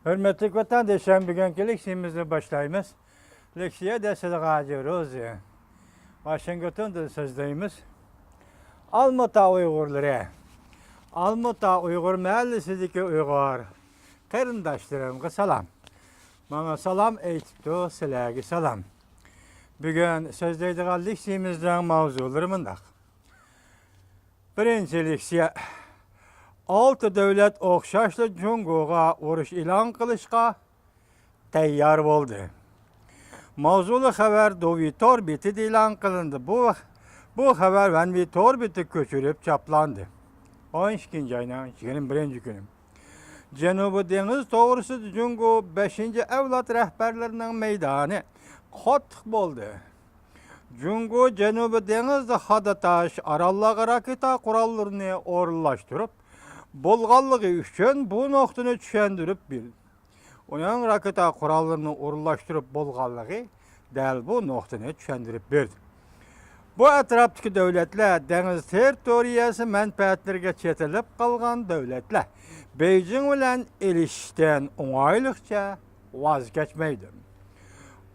Hürmetli vatandaşlar, bugünkü leksiyemizi başlayımız. Leksiye de size gacıyoruz. Washington'da sözdeyimiz. Almata Uygurları. Almata Uygur Mahallesi'deki Uygur. Karındaşlarımga salam. Bana salam eytipti, silagi salam. Bugün sözdeydiği leksiyemizden mavzuları mındak. Birinci leksiye. 6 devlet okşaşlı Cunguga uruş ilan kılışqa tayyar oldu. Mavzulu haber Dovitor biti ilan kılındı. Bu haber ben Vitor biti köçürüp çaplandı. 12. ayının 21. günü. Cenubu Deniz doğrusu Cungu 5. evlat rehberlerinin meydanı kotuk oldu. Cungu Cenubu Deniz'de Hadataş Arallağı raketa kurallarını orlaştırıp bolğanlığı üçün bu noktunu düşendirip bildi. Onun raketa kurallarını orlaştırıp bolğanlığı del bu noktunu düşendirip bildi. Bu etraftaki devletler deniz territoriyası menfaatlerine çetilip kalgan devletler Beijing ile ilişkiden onaylıkça vazgeçmeydi.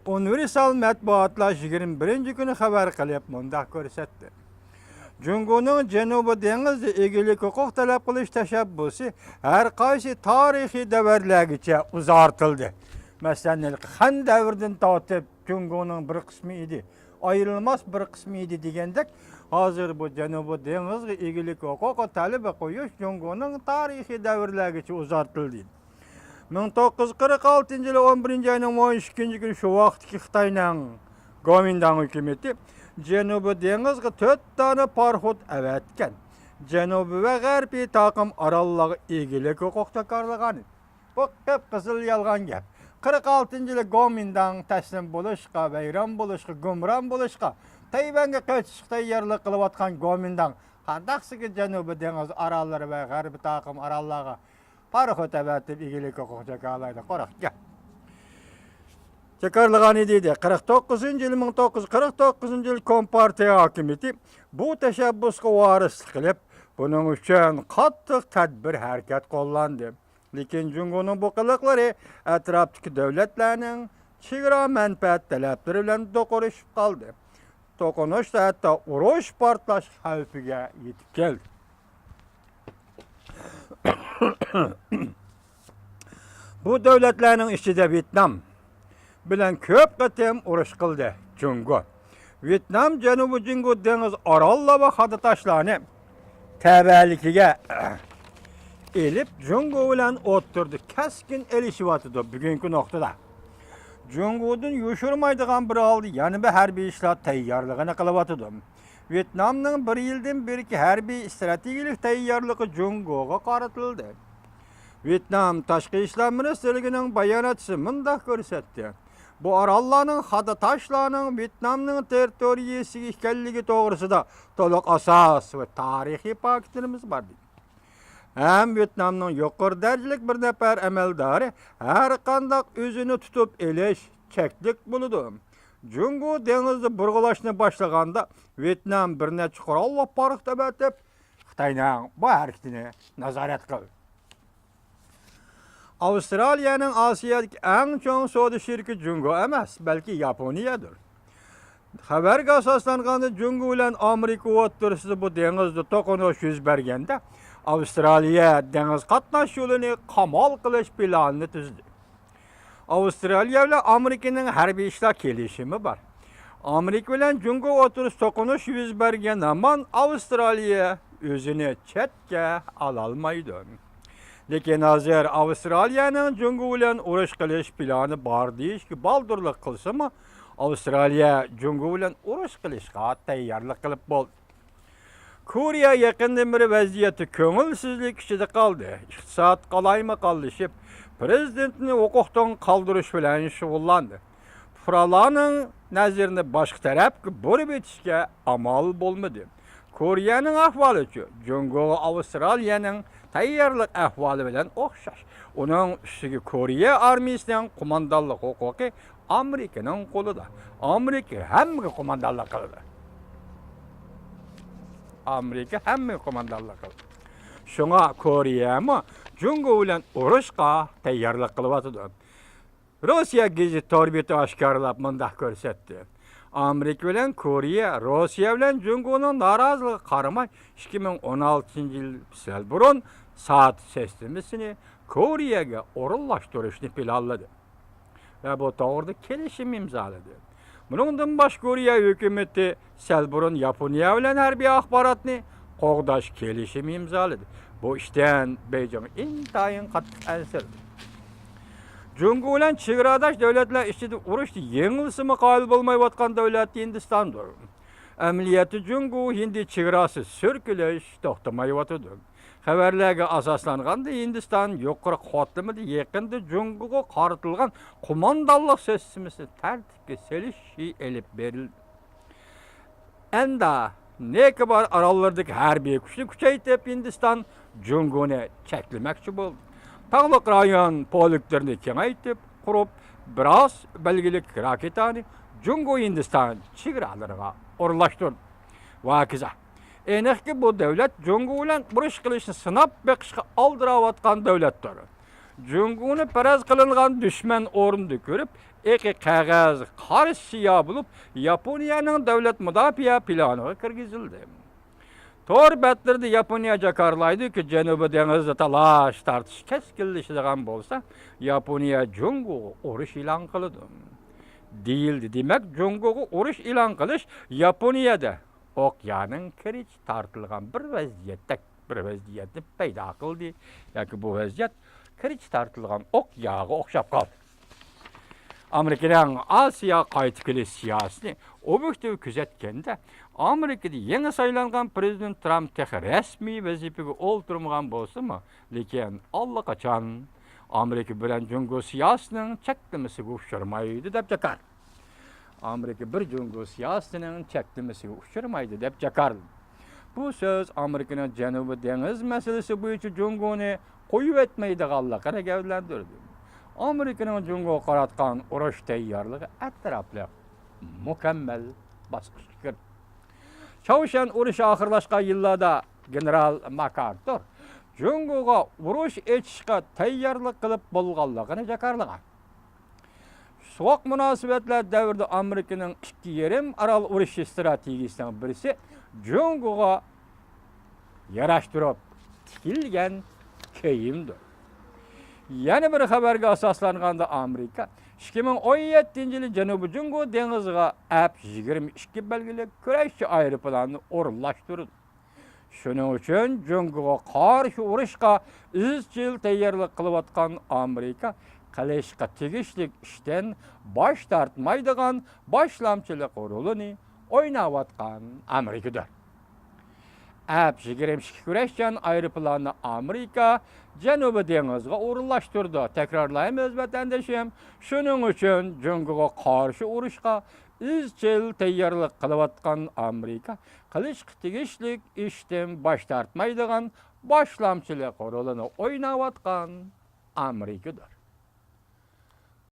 Universal matbuatlar 21. günü haber kılıp mundaq görsetti. Cungu'nun Cenubu Deniz'de ilgili hukuk talep kılış teşebbüsü her kaysi tarihi devirlerce uzartıldı. Mesela Han devirden tatip Cungu'nun bir kısmı idi. Ayrılmaz bir kısmı idi digendek. Hazır bu Cenubu Deniz'de ilgili hukuk talep koyuş Cungu'nun tarihi devirlerce uzartıldı. 1946 yılı 11. ayının 12. günü şu vaxtki Xitay'nın Kuomintang hükümeti Cenubu Deniz'e 4 tane parhut evetken. Cenubu ve Garbi takım aralığı ilgili hukuk takarlığını. Bu hep kızıl yalgan gap. 46. yılı Kuomintang teslim buluşqa, bayram buluşqa, gumran buluşqa. Tayvan'a kaçışta yerli kılıvatkan Kuomintang. Qandaqsı ki Cenubu Deniz araları ve Garbi takım aralığı parhut evetip ilgili hukuk takarlığını. Qorak gap. Tekrarlagan idi. 49. yıl 1949 yıl Kompartiya hakimiyeti bu teşebbüsü varislik kılıp bunun üçün qattiq tedbir hareket kollandı. Lekin Cungu'nun bu kılıkları etraftaki devletlerinin çiğra menfaat talepleri bilen dokunuşup kaldı. Dokunuş da hatta uruş partlaş xavfiga yetip geldi. Bu devletlerin içinde Vietnam bilen köp qatem uruş kıldı Cungu. Vietnam Cenubu Cungu deniz aralla ve Hadataşlarını təbəlikiga elip Cungu bilen oturdu. Keskin elişivatıdı bugünkü noktada. Cungu'dun yuşurmaydıgan bir aldı. Yani bir harbi işlat tayyarlığını kılıvatıdı. Vietnam'nın bir yıldan biriki harbi stratejilik tayyarlığı Cungu'ga qaratıldı. Vietnam Taşqi İşler Ministerliğinin bayanatçısı mındaq görsetti. Bu arallarının Hadataşlarının Vietnam'nın territoriyası işgalligi doğrusu da toluk asas ve tarihi paketlerimiz var. Hem Vietnam'nın yuqur dercilik bir nefer emeldarı her kandak özünü tutup eleş çeklik buludu. Cungu denizde burgulaşını başlaganda Vietnam bir neçe kuralla parıq debatip Xitay'nın bu hareketini nazaret kıldı. Avustralya'nın Asya'daki en çoğun soda şirki Cungu emas, belki Yaponiyadır. Haberge asaslanğanda Cungu ile Amerika oturusida bu denizde tokunuş yüz bergende Avustralya deniz qatnaş yolunu kamal qilish planını tüzdü. Avustralya ile Amerika'nın harbi işler kelişimi var. Amerika ile Cungu oturuş tokunuş yüz bergen aman Avustralya özünü chetga alalmaydı. Lekin hazır Avustralya'nın Cungu ile uruş qilish planı bar deyiş ki baldırlık kılsa mı Avustralya Cungu ile uruş qilishga tayyorlik qilib bo'ldi. Koreya yaqindan beri vaziyati ko'ngilsizlik ichida qoldi. Iqtisod qalayma-qallashib, prezidentni huquqdan qoldirish bilan shug'ullandi. Fuqarolarning nazarini boshqa tarafga burib etishga amal bo'lmadi. Koreyaning ahvoli-chi Cungu Avustraliyaning tayyorlik ahvoli bilan o'xshash. Uning ustiga Koreya armiyasining qo'mondonlik huquqi Amerikaning qo'lida. Amerika hammaga qo'mondonlik qiladi. Amerika hammaga qo'mondonlik qiladi. Şuna Koreya mı Jungo bilen urushqa tayyorlik qilyapti. Rossiya gazet torbeti oshkorlab mundaq ko'rsatdi. Amerika bilen Koreya, Rossiya bilen Jungo'nun narazılığı qaramay 2016-yıl sel burun saat sistemini Koreyaga orunlaştırışını planladı. Ve bu doğruda kelişim imzaladı. Bundan baş Koreya hükümeti sel burun Yaponiya bilen harbiy axbaratni qoğdaş kelişim imzaladı. Bu işten Beijing intayın qattiq ansirdi. Jungo bilen chegaradash davlatlar ichida urushda yengilsimi qoyil bo'lmay yotgan davlat Hindistondir. Amaliyoti Jungo Hindi chegarasi so'rkilish to'xtamay yotadi. Xabarlarga asoslanganda Hindiston yuqori qatlamida yaqinda Jungoga qaratilgan qo'mondonlik sistemasi tartibga solishi elib berildi. Enda nekibar orollardagi harbiy kuchni kuchaytirib Hindiston Jungoni cheklamoqchi bo'ldi. Tağlık rayon poluklarını kengaytip, kurup, biraz belgilik raketani Jungo Hindistan çigiralarına orlaştırdı. Vakiza. Enekki bu devlet Jungo bilen buruş kılışını sınap bekişke aldıravatkan devletleri. Jungo'nu peraz kılıngan düşman orundu görüp, eki kağız karşıya bulup Yaponiyanın devlet müdafiya planı kırgızıldı. Tor betlerdi Yaponiya jakarlaydı ki Janubi dengizde talaş tartış keskillişidigan bolsa Yaponiya Jungo'ga uruş ilan kılıdı. Değildi. Demek Jungo'ga uruş ilan kılış Yaponiyada okyanın kiriç tartılgan bir vaziyetni payda kıldı. Yaki bu vaziyet kiriç tartılgan okyağı okşap kaldı. Amerika'nın Asya qaytıkili siyasini objektif küzetkende Amerika'da yeni saylangan Prezident Trump tehi resmi vazifege olturmagan bolsa mı? Lekin allaqachon Amerika bilen Jungo siyasının çeklemesiga uçurmaydı dep jakar. Amerika bir Jungo siyasının çeklemesiga uçurmaydı dep jakar. Bu söz Amerika'nın Janubi dengiz meselesi boyunca Jungo'nu koyup etmeydiganligini gavlandirdi. Amerika'nın Jungo'ga qaratgan urush tayyorligi atrofli mukammal bosqichga kirdi. Çavuşan urushi oxirlashgan yillarda General MacArthur Jungo'ga urush etishga tayyorlik qilib bo'lganligini jakarlagan. Soğuk münasebetler davrida Amerika'nın ikki yarim aral urush strategiyasidan birisi Jungo'ga yarashtirib tikilgan kiyimdir. Yeni bir haberge asaslanganda Amerika 2017-yılı Janubi Jungo dengiziga F-22 belgili kurashchi aeroplanını orunlaştırdı. Şunun için Jungoga qarşı uruşqa izchil tayyorlik qilayotgan Amerika qilishga tegishli ishdan bosh tortmaydigan boshlamchilik rolini o'ynayotgan Amerikadir. F-22 kurashchan aeroplanını Amerika Janubi dengiziga orunlaştırdı. Tekrarlayayım öz vatandaşım. Şunun için Jungoga qarşı uruşqa izchil tayyorlik qilayotgan Amerika qilishga tegishli ishdan bosh tortmaydigan boshlamchilik rolini o'ynayotgan Amerikadir.